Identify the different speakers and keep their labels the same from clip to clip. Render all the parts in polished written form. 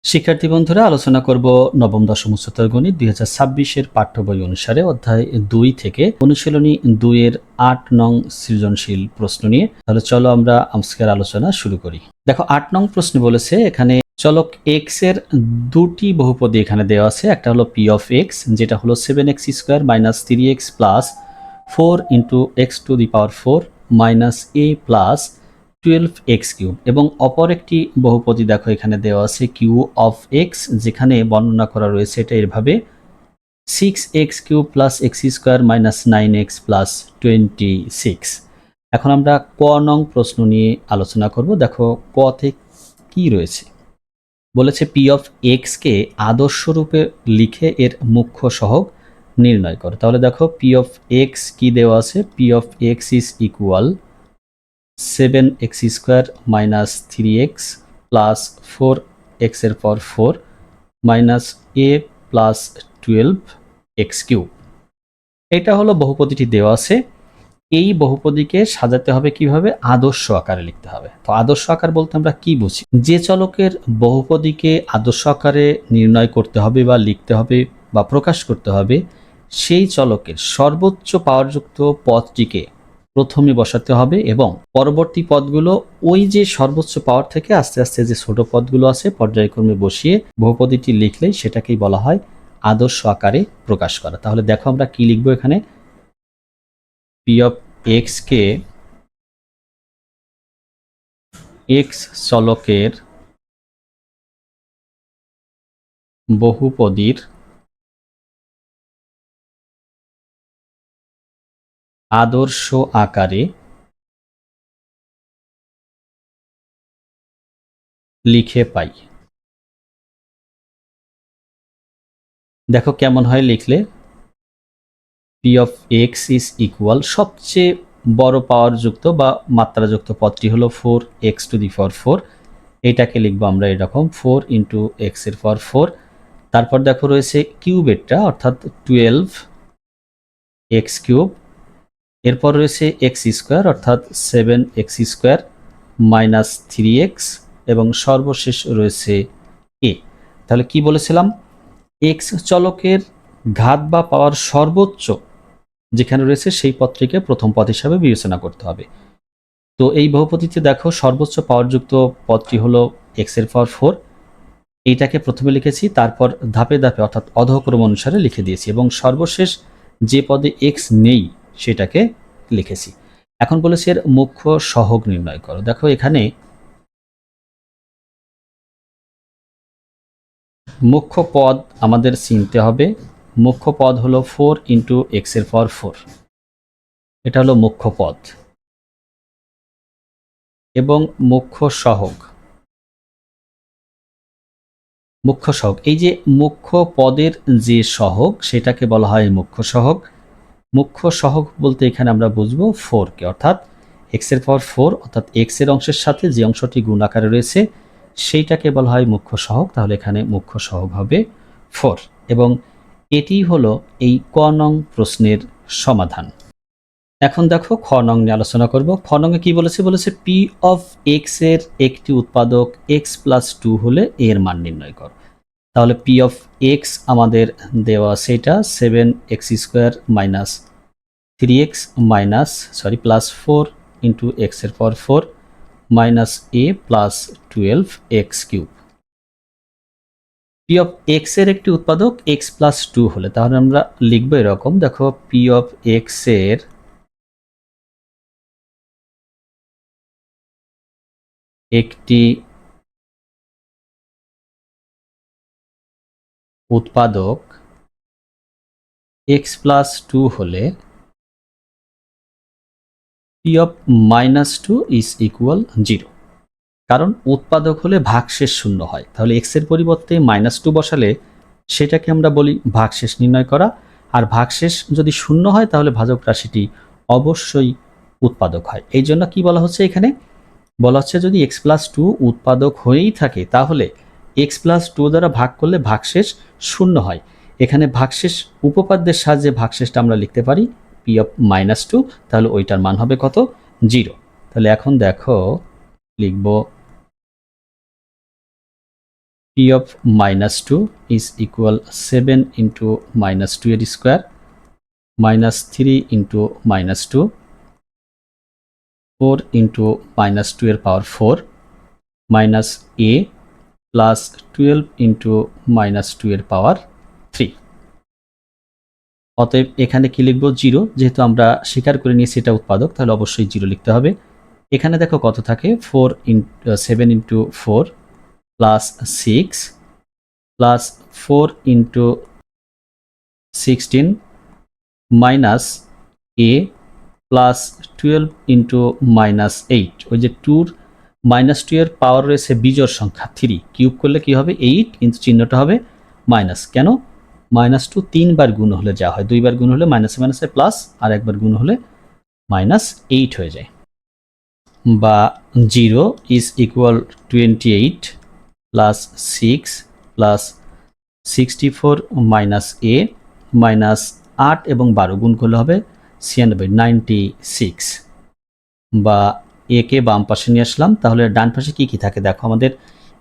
Speaker 1: শিক্ষার্থী বন্ধুরা, আলোচনা করব নবম দশম উচ্চতর গণিত 2026-এর পাঠ্য বই অনুসারে অধ্যায় 2 থেকে অনুশীলনী 2 এর 8 নং সৃজনশীল প্রশ্ন নিয়ে। তাহলে চলো আমরা আজকের আলোচনা শুরু করি। দেখো 8 নং প্রশ্ন বলেছে এখানে চলক x এর দুটি বহুপদী এখানে দেওয়া আছে। একটা হলো p of x, যেটা হলো 7x square minus 3x plus 4 into x to the power 4 minus a plus 12x cube, এবং অপর একটি বহুপদী দেখো এখানে দেওয়া আছে q of x, যেখানে বর্ণনা করা রয়েছে এটা এভাবে 6x cube plus x square minus 9x plus 26। এখন আমরা ক নং প্রশ্ন নিয়ে আলোচনা করব। দেখো কতে কি রয়েছে, বলেছে p of x কে আদর্শ রূপে লিখে এর মুখ্য সহগ নির্ণয় করো। তাহলে দেখো p of x কি দেওয়া আছে, p of x is equal 7x square minus 3x plus 4x এর পর 4 minus a plus 12x cube. এটা হলো বহুপদীটি দেওয়া আছে। এই বহুপদীকে সাজাতে হবে কিভাবে, আদর্শ আকারে লিখতে হবে। তো আদর্শ আকার বলতে আমরা কি বুঝি, যে চলকের বহুপদীকে আদর্শ আকারে নির্ণয় করতে হবে বা লিখতে হবে বা প্রকাশ করতে হবে, সেই চলকের সর্বোচ্চ পাওয়ারযুক্ত পদটিকে প্রথমে বসাতে হবে এবং পরবর্তী পদগুলো ওই যে সর্বোচ্চ পাওয়ার থেকে আস্তে আস্তে যে ছোট পদগুলো আছে পর্যায়ক্রমে বসিয়ে বহুপদীটি লিখলেই সেটাকেই বলা হয় আদর্শ আকারে প্রকাশ করা। তাহলে দেখো আমরা কি লিখবো এখানে, p of x K x চলকের বহুপদীর আদর্শ আকারে লিখে পাই। দেখো কেমন হয় লিখলে, p of x is equal সবচেয়ে বড় পাওয়ারযুক্ত বা মাত্রাযুক্ত পদটি হলো 4x টু দি পাওয়ার 4। এটাকে লিখবো আমরা এরকম 4 ইন্টু x এর পাওয়ার 4। তারপর দেখো রয়েছে কিউবেরটা অর্থাৎ 12x কিউব। এরপর রয়েছে x স্কোয়ার অর্থাৎ 7x স্কোয়ার মাইনাস 3x, এবং সর্বশেষ রয়েছে a। তাহলে কি বলেছিলাম, x চলকের ঘাত বা পাওয়ার সর্বোচ্চ যেখানে রয়েছে সেই পদটিকে প্রথম পদ হিসাবে বিবেচনা করতে হবে। তো এই বহুপদীতে দেখো সর্বোচ্চ পাওয়ারযুক্ত পদটি হলো x এর পাওয়ার 4। এইটাকে প্রথমে লিখেছি, তারপর ধাপে ধাপে অর্থাৎ অধক্রম অনুসারে লিখে দিয়েছি, এবং সর্বশেষ যে পদে x নেই সেটাকে লিখেছি। এখন বলেছি এর মুখ্য সহগ নির্ণয় করো। দেখো এখানে মুখ্য পদ আমাদের চিনতে হবে। মুখ্য পদ হলো 4 ইন্টু এক্স এর পাওয়ার 4, এটা হলো মুখ্য পদ। এবং মুখ্য সহগ, এই যে মুখ্য পদের যে সহগ সেটাকে বলা হয় মুখ্য সহগ। মুখ্য সহগ বলতে এখানে আমরা বুঝবো 4 কে, অর্থাৎ x এর পাওয়ার 4 অর্থাৎ x এর অংশের সাথে যে অংশটি গুণ আকারে রয়েছে সেইটাকে বলা হয় মুখ্য সহগ। তাহলে এখানে মুখ্য সহগ হবে 4, এবং এটি হলো এই ক নং প্রশ্নের সমাধান। এখন দেখো খ নং নিয়ে আলোচনা করব। খ নং এ কি বলেছে, p of x এর একটি উৎপাদক x প্লাস 2 হলে এর মান নির্ণয় করো। তাহলে p of x আমাদের দেওয়া সেটা 7x square minus 3x plus 4 into x এর পাওয়ার 4 minus a plus 12x cube. p of x এর একটি উৎপাদক x প্লাস 2 হলে তাহলে আমরা লিখবো এরকম, দেখো p of x এর একটি উৎপাদক x প্লাস 2 হলে p of minus 2 is equal 0, কারণ উৎপাদক হলে ভাগশেষ শূন্য হয়। তাহলে x এর পরিবর্তে মাইনাস 2 বসালে সেটাকে আমরা বলি ভাগশেষ নির্ণয় করা, আর ভাগশেষ যদি শূন্য হয় তাহলে ভাজক রাশিটি অবশ্যই উৎপাদক হয়। এই জন্য কি বলা হচ্ছে এখানে, বলা হচ্ছে যদি x প্লাস 2 উৎপাদক হয়েই থাকে তাহলে x প্লাস 2 দ্বারা ভাগ করলে ভাগশেষ শূন্য হয়। এখানে ভাগশেষ উপপাদ্যের সাহায্যে ভাগশেষটা আমরা লিখতে পারি p of মাইনাস 2, তাহলে ওইটার মান হবে কত, 0। তাহলে এখন দেখো লিখব P of -2 is equal 7 into -2 এর স্কোয়ার -3 ইন্টু -2 4 ইন্টু -2 এর পাওয়ার 4 মাইনাস a প্লাস 12 ইন্টু -2 এর পাওয়ার 3। অতএব এখানে কি লিখবো 0, যেহেতু আমরা স্বীকার করে নিয়েছি এটা উৎপাদক, তাহলে অবশ্যই 0 লিখতে হবে। এখানে দেখো কত থাকে 7 into 4 plus 6 plus 4 into 16 minus a plus 12 into -8, ওই যে 2 -2 এর পাওয়ার রয়েছে বিজোড় সংখ্যা 3, কিউব করলে কি হবে 8, কিন্তু চিহ্নটা হবে মাইনাস। কেন? -2 3বার গুণ হলে যা হয়, 2বার গুণ হলে মাইনাসে মাইনাসে প্লাস, আর একবার গুণ হলে -8 হয়ে যায়। বা 0 is equal 28 plus 6 plus 64 minus a minus 8 এবং 12 গুণ করলে হবে 96। বা a কে বাম পাশে নিয়ে আসলাম, তাহলে ডান পাশে কি কি থাকে দেখো, আমাদের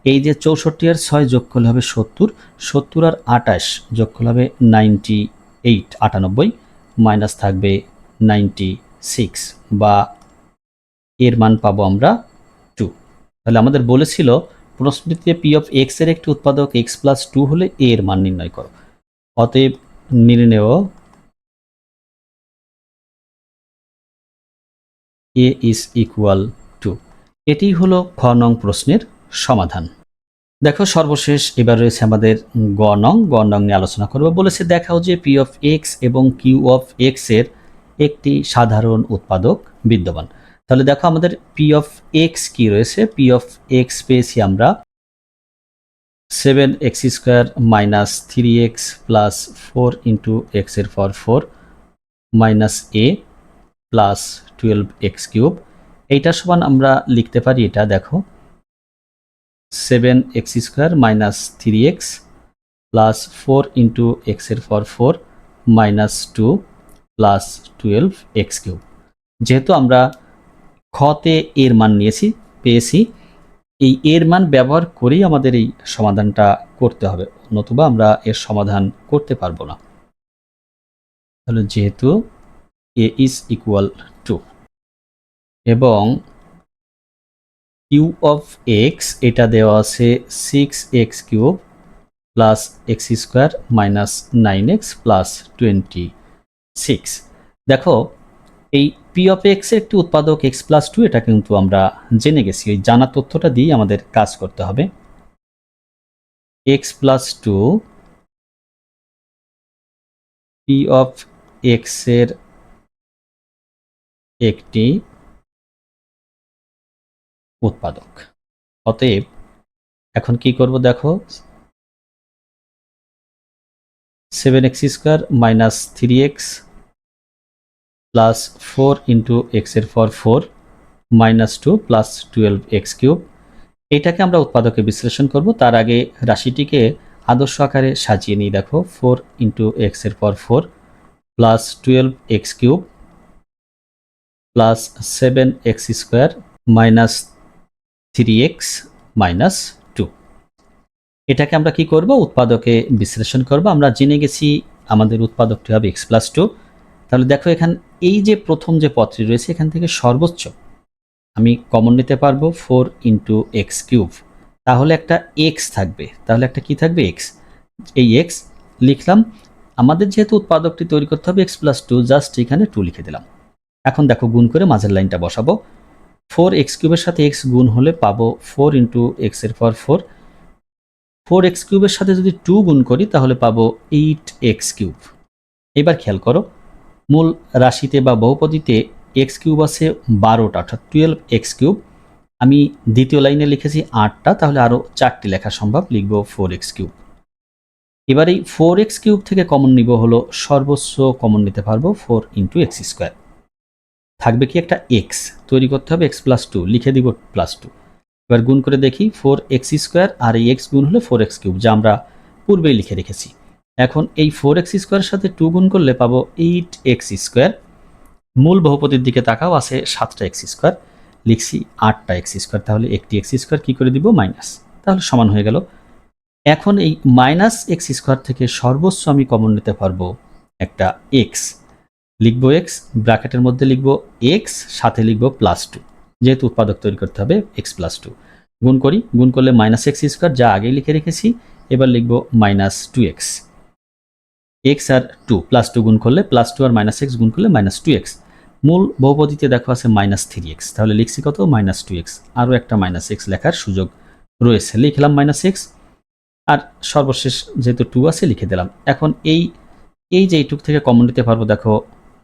Speaker 1: এই যে 64 আর 6 যোগ করলে হবে 70, 70 আর 28 যোগ করলে হবে 98 মাইনাস থাকবে 96, বা এর মান পাবো আমরা 2। তাহলে আমাদের বলেছিল প্রশ্নটিতে পি অফ এক্স এর একটি উৎপাদক এক্স প্লাস 2 হলে এ এর মান নির্ণয় করো। অতএব নির্ণেয় এ ইজ ইকুয়াল টু, এটি হলো খ নং প্রশ্নের সমাধান। দেখো সর্বশেষ এবার রয়েছে আমাদের গ নং নিয়ে আলোচনা করব। বলেছে দেখাও যে পি অফ এক্স এবং কিউ অফ এক্স এর একটি সাধারণ উৎপাদক বিদ্যমান। তাহলে দেখো আমাদের পি অফ এক্স কি রয়েছে, পি অফ এক্স পেয়েছি আমরা 7x² minus 3x plus 4 into x এর পাওয়ার 4 মাইনাস a প্লাস 12x³ এইটা সমান আমরা লিখতে পারি, এটা দেখো 7x² minus 3x plus 4 into x এর পাওয়ার 4 মাইনাস 2 প্লাস 12x³। যেহেতু আমরা খতে এর মান পেয়েছি, এই এর মান ব্যবহার করেই আমাদের এই সমাধানটা করতে হবে, নতুবা আমরা এর সমাধান করতে পারবো না। তাহলে যেহেতু a ইজ ইকুয়াল টু এবং কিউ অফ এক্স এটা দেওয়া আছে 6x³ plus x² minus 9x plus 26। দেখো এই পি অফ এক্স এর একটি উৎপাদক x প্লাস 2, এটা কিন্তু আমরা জেনে গেছি, ওই জানা তথ্যটা দিয়ে আমাদের কাজ করতে হবে। x plus 2 P of x এর একটি উৎপাদক। অতএব এখন কি করব দেখো 7x² minus 3x plus 4 into x এর পাওয়ার 4 মাইনাস 2 প্লাস 12x³ এটাকে আমরা উৎপাদকে বিশ্লেষণ করব। তার আগে রাশিটিকে আদর্শ আকারে সাজিয়ে নিই। দেখো 4 ইন্টু এক্স এর পাওয়ার 4 plus 12x³ plus 7x² minus 3x minus 2, এটাকে আমরা কি করব উৎপাদকে বিশ্লেষণ করব। আমরা জেনে গেছি আমাদের উৎপাদকটি হবে x প্লাস 2। তাহলে দেখো এখানে এই যে প্রথম যে পদটি রয়েছে এখান থেকে সর্বোচ্চ আমি কমন নিতে পারবো 4 ইন্টু x³, তাহলে একটা x থাকবে, তাহলে একটা কি থাকবে x, এই x লিখলাম। আমাদের যেহেতু উৎপাদকটি তৈরি করতে হবে x প্লাস 2, জাস্ট এখানে 2 লিখে দিলাম। এখন দেখো গুণ করে মাঝের লাইনটা বসাবো, 4x³ এর সাথে x গুণ হলে পাবো 4 ইন্টু এক্স এর পাওয়ার 4, 4x³ এর সাথে যদি 2 গুণ করি তাহলে পাবো 8x³। এবার খেয়াল করো মূল রাশিতে বা বহুপদীতে x³ আছে 12টা, অর্থাৎ 12x³। আমি দ্বিতীয় লাইনে লিখেছি 8টা, তাহলে আরও 4টি লেখা সম্ভব, লিখব 4x³। এবার এই 4x³ থেকে কমন নিব হলো সর্বোচ্চ কমন নিতে পারবো 4 ইন্টু x², থাকবে কি একটা x, তৈরি করতে হবে x প্লাস 2, লিখে দিব প্লাস 2। এবার গুণ করে দেখি 4x² আর এই x গুণ হলে 4x³, যা আমরা পূর্বেই লিখে রেখেছি। এখন এই 4x² এর সাথে 2 গুণ করলে পাবো 8x²। মূল বহুপদীর দিকে তাকাও, আছে 7টা x², লিখছি 8টা x², তাহলে একটি x² কি করে দিব মাইনাস, তাহলে সমান হয়ে গেল এখন এই মাইনাস এক্স স্কোয়ার থেকে সর্বোচ্চ আমি কমন নিতে পারবো একটা এক্স, লিখবো এক্স, ব্র্যাকেটের মধ্যে লিখবো এক্স, সাথে লিখবো +2, যেহেতু উৎপাদক তৈরি করতে হবে x+2। গুণ করি, গুণ করলে মাইনাস এক্স স্কোয়ার যা আগেই লিখে রেখেছি, এবার লিখবো -2x, এক্স আর 2 +2 গুণ করলে +2 আর -x গুণ করলে -2x। মূল বহুপদীতে দেখো আছে -3x, তাহলে লিখছি কত -2x, আরও একটা -x লেখার সুযোগ রয়েছে, লিখলাম -x, আর সর্বশেষ যেহেতু 2 আছে লিখে দিলাম। এখন এই যে এইটুক থেকে কমন নিতে পারবো, দেখো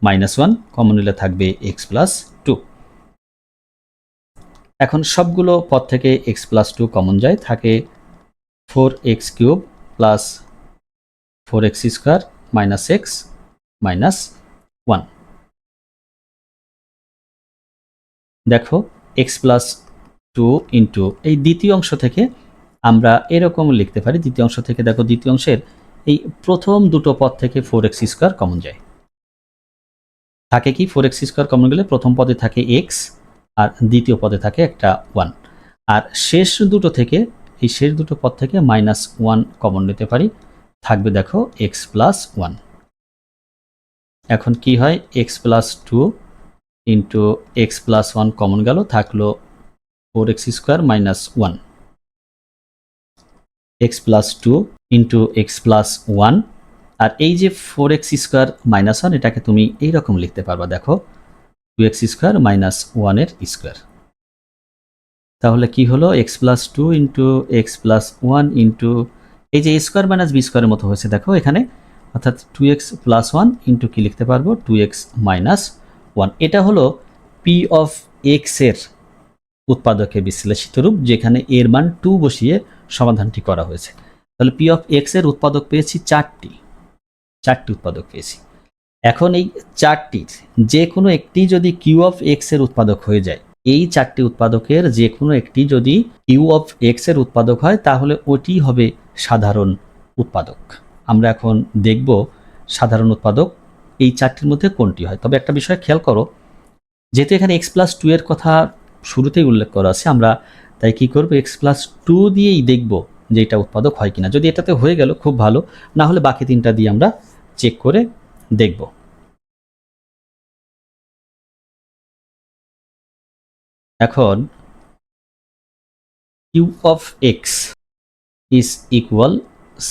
Speaker 1: -1 কমন নিলে থাকবে x+2। এখন সবগুলো পদ থেকে x+2 কমন যায়, থাকে 4x³ প্লাস 4x² - x -1। দেখো x+2 ইন্টু এই দ্বিতীয় অংশ থেকে আমরা এরকম লিখতে পারি, দ্বিতীয় অংশ থেকে দেখো দ্বিতীয় অংশের এই প্রথম দুটো পদ থেকে 4x² কমন যায়, থাকে কি 4x² কমন গেলে প্রথম পদে থাকে x আর দ্বিতীয় পদে থাকে একটা 1, আর শেষ দুটো থেকে এই শেষ দুটো পদ থেকে -1 কমন নিতে পারি, থাকবে দেখো x+1। এখন কি হয়, x+2 ইন্টু x+1 কমন গেল, থাকলো 4x² - 1, x+2 ইন্টু x+1, আর এই যে 4x² - 1 এটাকে তুমি এইরকম লিখতে পারবা, দেখো 2x² - 1 এর স্কোয়ার। তাহলে কি হলো, x+2 ইন্টু x+1 ইন্টু এই যে a² - b² এর মতো হয়েছে দেখো এখানে, অর্থাৎ 2x+1 ইন্টু কি লিখতে পারবো 2x - 1। এটা হলো p অফ x এর উৎপাদকে বিশ্লেষিত রূপ, যেখানে এর মান 2 বসিয়ে সমাধানটি করা হয়েছে। তাহলে p অফ x এর উৎপাদক পেয়েছি চারটি উৎপাদক পেয়েছি। এখন এই চারটির যে কোনো একটি যদি q অফ x এর উৎপাদক হয়ে যায়, এই চারটি উৎপাদকের যে কোনো একটি যদি q অফ x এর উৎপাদক হয়, তাহলে ওটি হবে সাধারণ উৎপাদক। আমরা এখন দেখব সাধারণ উৎপাদক এই চারটির মধ্যে কোনটি হয়। তবে একটা বিষয় খেয়াল করো, যেহেতু এখানে x+2 এর কথা শুরুতেই উল্লেখ করা আছে, আমরা তাই কি করব, x+2 দিয়েই দেখব যে এটা উৎপাদক হয় কিনা। যদি এটাতে হয়ে গেল খুব ভালো, না হলে বাকি তিনটা দিয়ে আমরা চেক করে দেখব। এখন q of x is equal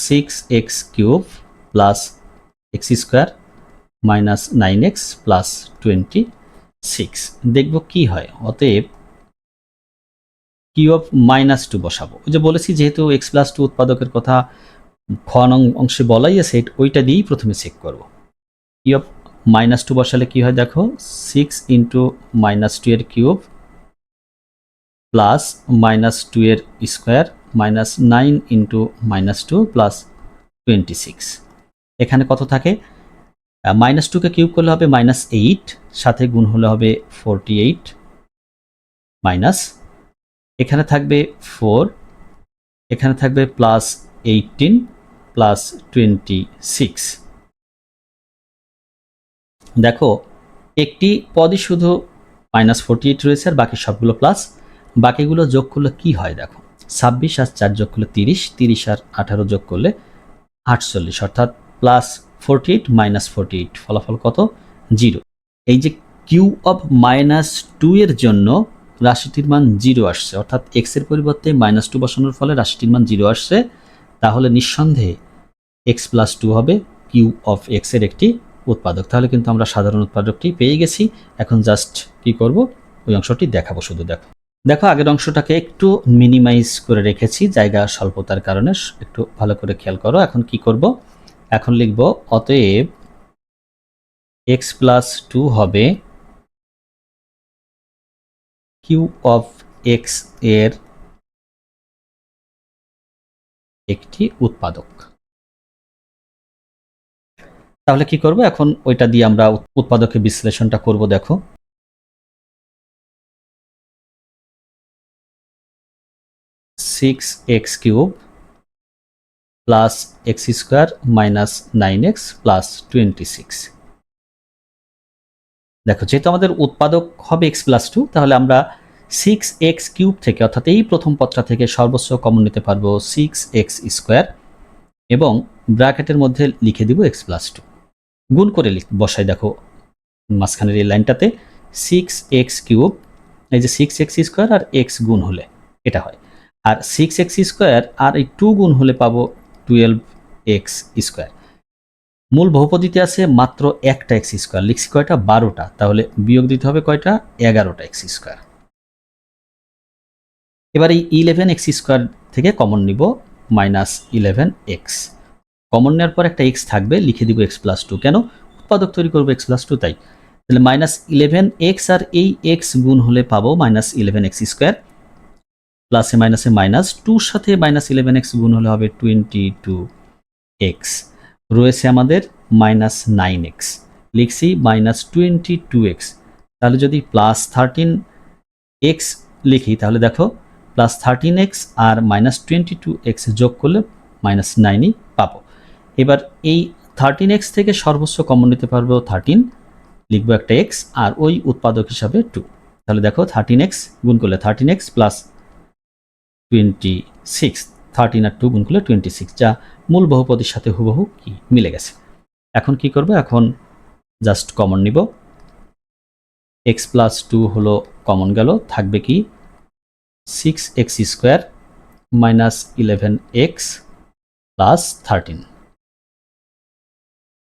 Speaker 1: 6x³ plus x² minus 9x plus 26। দেখব কি হয়। অতএব q of -2 বসাবো। ওই যে বলেছি যেহেতু x+2 উৎপাদকের কথা খ নং অংশে বলাই আছে, ওইটা দিয়েই প্রথমে চেক করব। q of -2 বসালে কি হয় দেখো, 6 ইন্টু -2 এর কিউব প্লাস -2 এর স্কোয়ার মাইনাস 9 ইন্টু -2 প্লাস 26। এখানে কত থাকে, -2কে কিউব করলে হবে -8, সাথে গুণ হলে হবে 48, মাইনাস এখানে থাকবে 4, এখানে থাকবে +18 প্লাস 26। দেখো একটি পদই শুধু -48 রয়েছে, আর বাকি সবগুলো প্লাস। বাকিগুলো যোগ করলে কি হয় দেখো, 26 আর 4 যোগ করলে 30, 30 আর 18 যোগ করলে 48, অর্থাৎ +48 -48 ফলাফল কত, 0। এই যে কিউ অফ -2 এর জন্য রাশিটির মান 0 আসছে, অর্থাৎ x এর পরিবর্তে -2 বসানোর ফলে রাশিটির মান 0 আসছে, তাহলে নিঃসন্দেহে x+2 হবে কিউ অফ x এর একটি উৎপাদক। তাহলে কিন্তু আমরা সাধারণ উৎপাদকটি পেয়ে গেছি। এখন জাস্ট কি করব, ওই অংশটি দেখাবো শুধু। দেখো আগের অংশটাকে একটু মিনিমাইজ করে রেখেছি জায়গা স্বল্পতার কারণে, একটু ভালো করে খেয়াল করো। এখন কি করব, এখন লিখব অতএব x+2 হবে কিউ অফ x এর একটি উৎপাদক। তাহলে কি করব, এখন ওইটা দিয়ে আমরা উৎপাদকের বিশ্লেষণটা করব। দেখো 6x³ plus x² minus 9x plus 26। দেখো যেহেতু আমাদের উৎপাদক হবে x+2, তাহলে আমরা 6x³ থেকে অর্থাৎ এই প্রথম পদটা থেকে সর্বোচ্চ কমন নিতে পারবো 6x² এবং ব্র্যাকেটের মধ্যে লিখে দিব x+2 গুণ করে বসাই। দেখো মাঝখানের এই লাইনটাতে 6x³ এই যে 6x² আর x গুণ হলে এটা হয়, আর 6x² আর এই 2 গুণ হলে পাবো 12x²। মূল বহুপদীতে আছে মাত্র একটা x², লিখছি কয়টা 12টা, তাহলে বিয়োগ দিতে হবে কয়টা 11টা x²। এবার এই 11x² থেকে কমন নিব -11x, কমন নেওয়ার পর একটা x থাকবে, লিখে দিব x+2, কেন উৎপাদক তৈরি করবো x+2 তাই। তাহলে -11x আর এই x গুণ হলে পাবো -11x², প্লাসে মাইনাসে মাইনাস, 2 সাথে -11x গুণ হলে হবে 22x, রয়েছে আমাদের -9x, লিখছি -22x। তাহলে যদি +13x লিখি তাহলে দেখো +13x আর -22x যোগ করলে -9ই পাবো। এবার এই 13x থেকে সর্বোচ্চ কমন নিতে পারবো 13, লিখবো একটা x আর ওই উৎপাদক হিসাবে 2। তাহলে দেখো 13x গুণ করলে 13x প্লাস 26, 13 আর 2 গুণ করলে 26, যা মূল বহুপদীর সাথে হুবহু কি মিলে গেছে। এখন কি করব, এখন জাস্ট কমন নিব, x+2 হলো কমন গেল, থাকবে কি 6x² -11x প্লাস 13।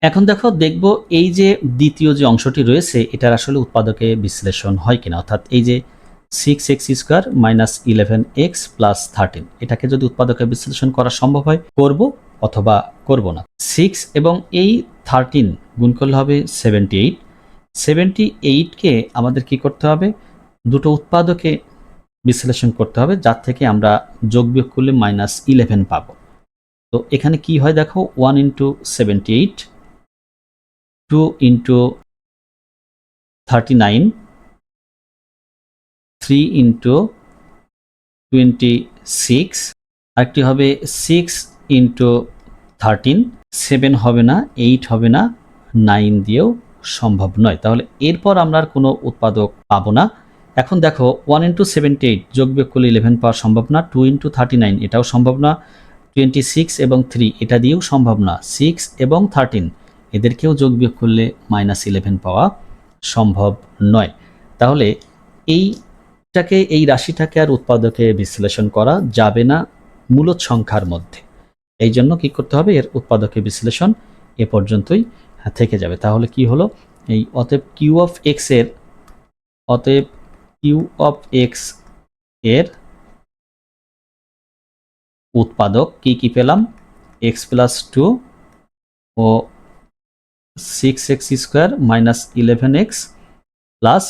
Speaker 1: এখন দেখব এই যে দ্বিতীয় যে অংশটি রয়েছে এটার আসলে উৎপাদকে বিশ্লেষণ হয় কিনা, অর্থাৎ এই যে 6x² -11x প্লাস 13 এটাকে যদি উৎপাদকে বিশ্লেষণ করা সম্ভব হয় করব, অথবা করব না। 6 এবং এই 13 গুণ করলে হবে 78, 78কে আমাদের কি করতে হবে, দুটো উৎপাদকে বিশ্লেষণ করতে হবে, যার থেকে আমরা যোগ বিয়োগ করলে -11 পাবো। তো এখানে কি হয় দেখো, 1 × 78, 2 × 39, 3 × 26, আরেকটি হবে 6 × 13, 7 হবে না, 8 হবে না, 9 দিয়েও সম্ভব নয়, তাহলে এরপর আমরা আর কোনো উৎপাদক পাবো না। এখন দেখো 1 × 78 যোগ বিয়োগ করলে 11 পাওয়া সম্ভব না, 2 × 39 এটাও সম্ভব না, 26 এবং 3 এটা দিয়েও সম্ভব না, 6 এবং 13 এদেরকেও যোগ বিয়োগ করলে -11 পাওয়া সম্ভব নয়। তাহলে এই রাশিটাকে আর উৎপাদকে বিশ্লেষণ করা যাবে না মূলদ সংখ্যার মধ্যে, এই জন্য কি করতে হবে, এর উৎপাদকে বিশ্লেষণ এ পর্যন্তই থেকে যাবে। তাহলে কি হলো, এই অতএব Q of x এর উৎপাদক কি পেলাম, x+2 ও 6x² -11x প্লাস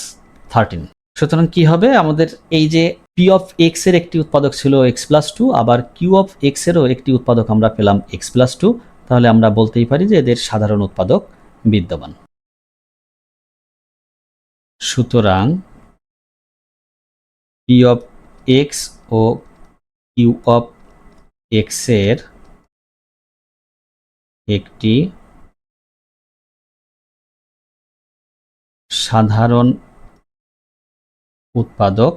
Speaker 1: 13। সুতরাং কি হবে, আমাদের এই যে P of x এর একটি উৎপাদক ছিল x+2, আবার Q of x এরও একটি উৎপাদক আমরা পেলাম x+2, তাহলে আমরা বলতেই পারি যে এদের সাধারণ উৎপাদক বিদ্যমান। সুতরাং P of x O Q of x এর একটি সাধারণ উৎপাদক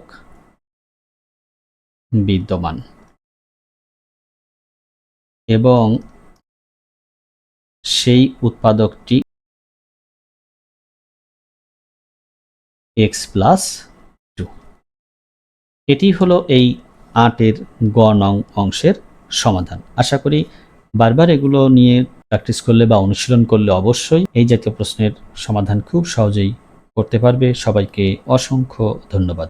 Speaker 1: বিদ্যমান এবং সেই উৎপাদকটি x+2। এটি হলো এই 8-এর গ নং অংশের সমাধান। আশা করি বারবার এগুলো নিয়ে প্র্যাকটিস করলে বা অনুশীলন করলে অবশ্যই এই জাতীয় প্রশ্নের সমাধান খুব সহজেই করতে পারবে। সবাইকে অসংখ্য ধন্যবাদ।